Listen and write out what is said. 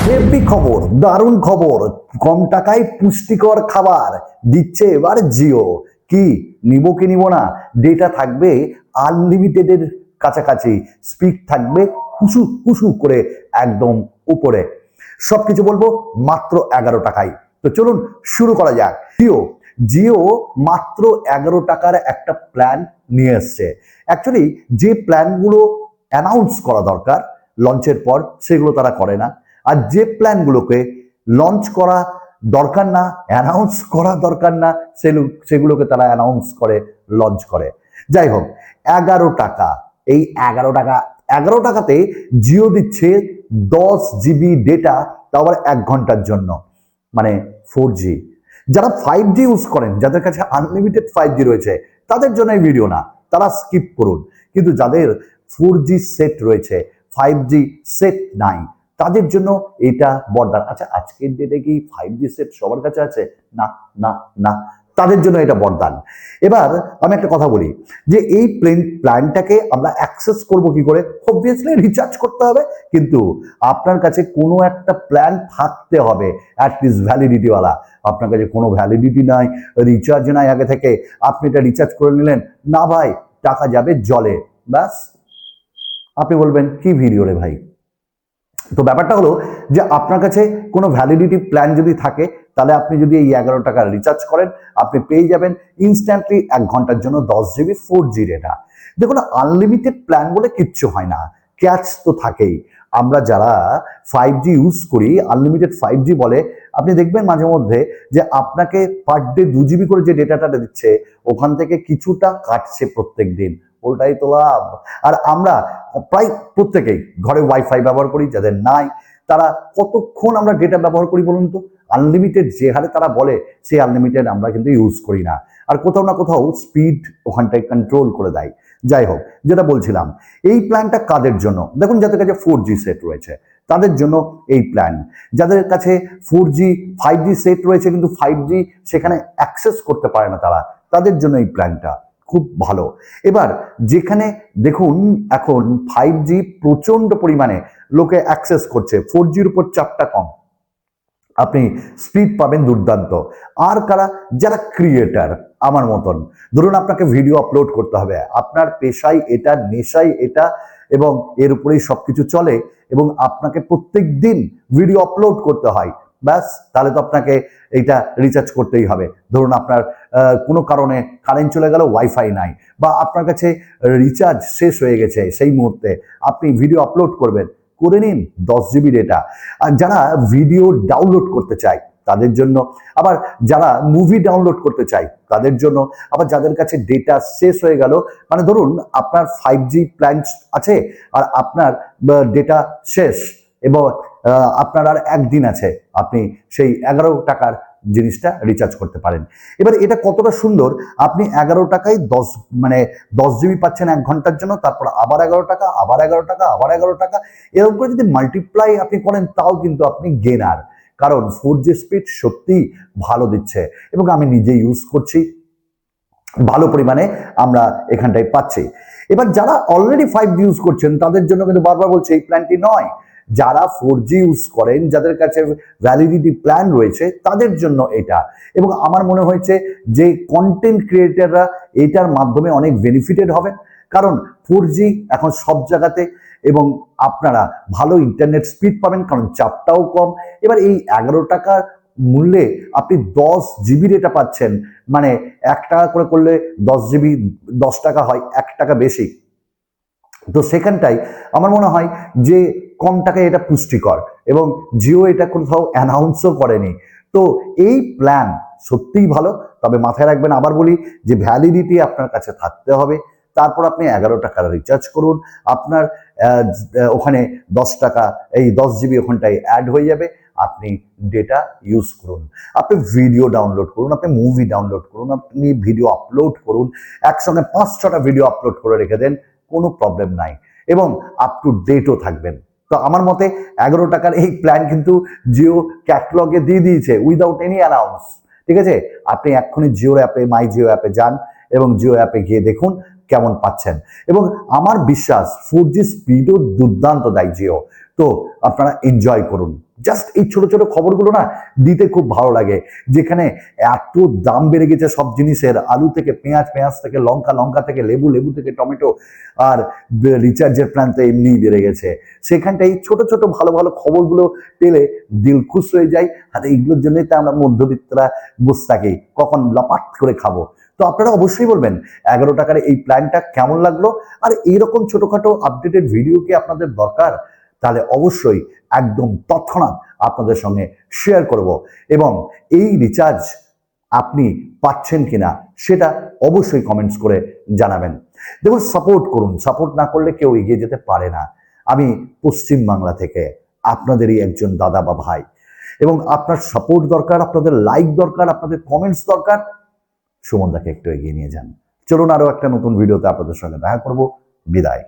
Heavy খবর, দারুণ খবর, কম টাকায় পুষ্টিকর খাবার দিচ্ছে এবার জিও। কি নিব কি নিব না, ডেটা থাকবে আনলিমিটেডের কাছাকাছি, স্পিড থাকবে হুসু হুসু করে একদম উপরে। সবকিছু বলবো মাত্র 11 টাকায়। তো চলুন শুরু করা যাক। জিও জিও মাত্র 11 টাকার একটা প্ল্যান নিয়ে এসছে। অ্যাকচুয়ালি যে প্ল্যানগুলো অ্যানাউন্স করা দরকার লঞ্চের পর, সেগুলো তারা করে না। আর যে প্ল্যানগুলোকে লঞ্চ করা দরকার না, অ্যানাউন্স করা দরকার না, সেগুলোকে তারা অ্যানাউন্স করে, লঞ্চ করে। যাই হোক, 11 টাকা, এই 11 টাকাতে জিও দিচ্ছে 10 GB ডেটা, তাও আবার 1 ঘন্টার জন্য, মানে 4G। যারা 5G ইউজ করেন, যাদের কাছে আনলিমিটেড 5G রয়েছে, তাদের জন্য এই ভিডিও না, তারা স্কিপ করুন। কিন্তু যাদের 4G সেট রয়েছে, 5G সেট নাই, তাদের জন্য এটা বরদান। আচ্ছা, আজকের ডেটে কি 5G সেট সবার কাছে আছে? না না না, তাদের জন্য এটা বরদান। এবার আমি একটা কথা বলি, যে এই প্ল্যানটাকে আমরা অ্যাক্সেস করব কি করে? অবভিয়াসলি রিচার্জ করতে হবে, কিন্তু আপনার কাছে কোনো একটা প্ল্যান থাকতে হবে অ্যাটলিস্ট ভ্যালিডিটিওয়ালা। আপনার কাছে কোনো ভ্যালিডিটি নাই, রিচার্জ নাই আগে থেকে, আপনি এটা রিচার্জ করে নিলেন, না ভাই, টাকা যাবে জলে, ব্যাস। আপনি বলবেন কি ভিডিও রে ভাই? তো ব্যাপারটা হলো যে আপনার কাছে কোনো ভ্যালিডিটি প্ল্যান যদি থাকে, তাহলে আপনি যদি এই 11 টাকা রিচার্জ করেন, আপনি পেয়ে যাবেন ইনস্ট্যান্টলি 1 ঘন্টার জন্য 10 GB 4G ডেটা। দেখুন, আনলিমিটেড প্ল্যান বলে কিচ্ছু হয় না, ক্যাচ তো থাকেই। আমরা যারা 5G ইউজ করি, আনলিমিটেড 5G বলে, আপনি দেখবেন মাঝে মধ্যে যে আপনাকে পার ডে 2 GB করে যে ডেটাটা দিচ্ছে, ওখান থেকে কিছুটা কাটছে প্রত্যেক দিন। ওটাই তো লাভ। আর আমরা প্রায় প্রত্যেকেই ঘরে ওয়াইফাই ব্যবহার করি, যাদের নাই তারা কতক্ষণ আমরা ডেটা ব্যবহার করি বলুন তো? আনলিমিটেড যে হারে তারা বলে, সেই আনলিমিটেড আমরা কিন্তু ইউজ করি না। আর কোথাও না কোথাও স্পিড ওখানটায় কন্ট্রোল করে দেয়। যাই হোক, যেটা বলছিলাম, এই প্ল্যানটা কাদের জন্য? দেখুন, যাদের কাছে 4G সেট রয়েছে তাদের জন্য এই প্ল্যান। যাদের কাছে 4G 5G সেট রয়েছে কিন্তু 5G সেখানে অ্যাক্সেস করতে পারে না তারা, তাদের জন্য এই প্ল্যানটা খুব ভালো। এবার যেখানে দেখুন এখন 5G প্রচন্ড পরিমাণে লোকে অ্যাক্সেস করছে, 4Gর উপর চাপটা কম, আপনি স্পিড পাবেন দুর্দান্ত। আর কারা? যারা ক্রিয়েটার আমার মতন, ধরুন আপনাকে ভিডিও আপলোড করতে হবে, আপনার পেশায় এটা, নেশায় এটা, এবং এর উপরেই সবকিছু চলে, এবং আপনাকে প্রত্যেক দিন ভিডিও আপলোড করতে হয়, ব্যাস, তাহলে তো আপনাকে এইটা রিচার্জ করতেই হবে। ধরুন আপনার কোনো কারণে কারেন্ট চলে গেল, ওয়াইফাই নাই, বা আপনার কাছে রিচার্জ শেষ হয়ে গেছে, সেই মুহূর্তে আপনি ভিডিও আপলোড করবেন, করে নিন 10 GB ডেটা। আর যারা ভিডিও ডাউনলোড করতে চায় তাদের জন্য, আবার যারা মুভি ডাউনলোড করতে চায় তাদের জন্য, আবার যাদের কাছে ডেটা শেষ হয়ে গেল, মানে ধরুন আপনার 5G প্ল্যান আছে আর আপনার ডেটা শেষ, এবং আপনার আর 1 দিন আছে, আপনি সেই 11 টাকার জিনিসটা রিচার্জ করতে পারেন। এবার এটা কতটা সুন্দর, আপনি 11 টাকায় 10 GB পাচ্ছেন 1 ঘন্টার জন্য, তারপর আবার 11 টাকা, আবার 11 টাকা, আবার 11 টাকা, এরকম করে যদি মাল্টিপ্লাই আপনি করেন, তাও কিন্তু আপনি গেনার। কারণ 4G স্পিড সত্যি ভালো দিচ্ছে, এবং আমি নিজে ইউজ করছি, ভালো পরিমাণে আমরা এখানটায় পাচ্ছি। এবার যারা অলরেডি 5G ইউজ করছেন তাদের জন্য কিন্তু বারবার বলছে এই প্ল্যানটি নয়। যারা 4G ইউজ করেন, যাদের কাছে ভ্যালিডিটি প্ল্যান রয়েছে, তাদের জন্য এটা। এবং আমার মনে হয়েছে যে কন্টেন্ট ক্রিয়েটাররা এটার মাধ্যমে অনেক বেনিফিটেড হবেন, কারণ 4G এখন সব জায়গাতে, এবং আপনারা ভালো ইন্টারনেট স্পিড পাবেন, কারণ চাপটাও কম। এবার এই 11 টাকার মূল্যে আপনি 10 GB ডেটা পাচ্ছেন, মানে 1 টাকা করে করলে 10 GB 10 টাকা হয়, 1 টাকা বেশি। তো সেখানটাই আমার মনে হয় যে কম টাকায় এটা পুষ্টিকর, এবং জিও এটা কোথাও অ্যানাউন্সও করেনি। তো এই প্ল্যান সত্যিই ভালো, তবে মাথায় রাখবেন, আবার বলি, যে ভ্যালিডিটি আপনার কাছে থাকতে হবে। তারপর আপনি 11 টাকার রিচার্জ করুন, আপনার ওখানে 10 টাকা, এই 10 GB ওখানটায় অ্যাড হয়ে যাবে, আপনি ডেটা ইউজ করুন, আপনি ভিডিও ডাউনলোড করুন, আপনি মুভি ডাউনলোড করুন, আপনি ভিডিও আপলোড করুন, একসঙ্গে 5-6টা ভিডিও আপলোড করে রেখে দেন, কোনো প্রবলেম নাই, এবং আপ টু ডেটও থাকবেন। তো আমার মতে 11 টাকার এই প্ল্যান কিন্তু জিও ক্যাটলগে দিয়ে দিয়েছে উইদাউট এনি অ্যানাউন্স, ঠিক আছে? আপনি এক্ষুনি জিও অ্যাপে, মাই জিও অ্যাপে যান, এবং জিও অ্যাপে গিয়ে দেখুন কেমন পাচ্ছেন। এবং আমার বিশ্বাস 4G স্পিডও দুর্দান্ত দেয় জিও, তো আপনারা এনজয় করুন। জাস্ট এই ছোট ছোট খবরগুলো না দিতে খুব ভালো লাগে, যেখানে এত দাম বেড়ে গেছে সব জিনিসের, আলু থেকে পেঁয়াজ, পেঁয়াজ থেকে লঙ্কা, লঙ্কা থেকে লেবু, লেবু থেকে টমেটো, আর রিচার্জের প্ল্যান তো এমনিই বেড়ে গেছে। সেখানটাই ছোট ছোট ভালো ভালো খবরগুলো পেলে দিল খুশ হয়ে যায়। আর এইগুলোর জন্যই তো আমরা মধ্যবিত্তরা বসে থাকি, কখন লপাট করে খাবো। তো আপনারা অবশ্যই বলবেন 11 টাকার এই প্ল্যানটা কেমন লাগলো, আর এইরকম ছোটখাটো আপডেটেড ভিডিও কি আপনাদের দরকার, তাহলে অবশ্যই একদম তৎক্ষণাৎ আপনাদের সঙ্গে শেয়ার করব। এবং এই রিচার্জ আপনি পাচ্ছেন কিনা সেটা অবশ্যই কমেন্টস করে জানাবেন। দেখুন, সাপোর্ট করুন, সাপোর্ট না করলে কেউ এগিয়ে যেতে পারে না। আমি পশ্চিম বাংলা থেকে আপনাদেরই একজন দাদা বা ভাই, এবং আপনার সাপোর্ট দরকার, আপনাদের লাইক দরকার, আপনাদের কমেন্টস দরকার। সুমনদাকে একটু এগিয়ে নিয়ে যান। চলুন আরো একটা নতুন ভিডিওতে আপনাদের সঙ্গে দেখা করব। বিদায়।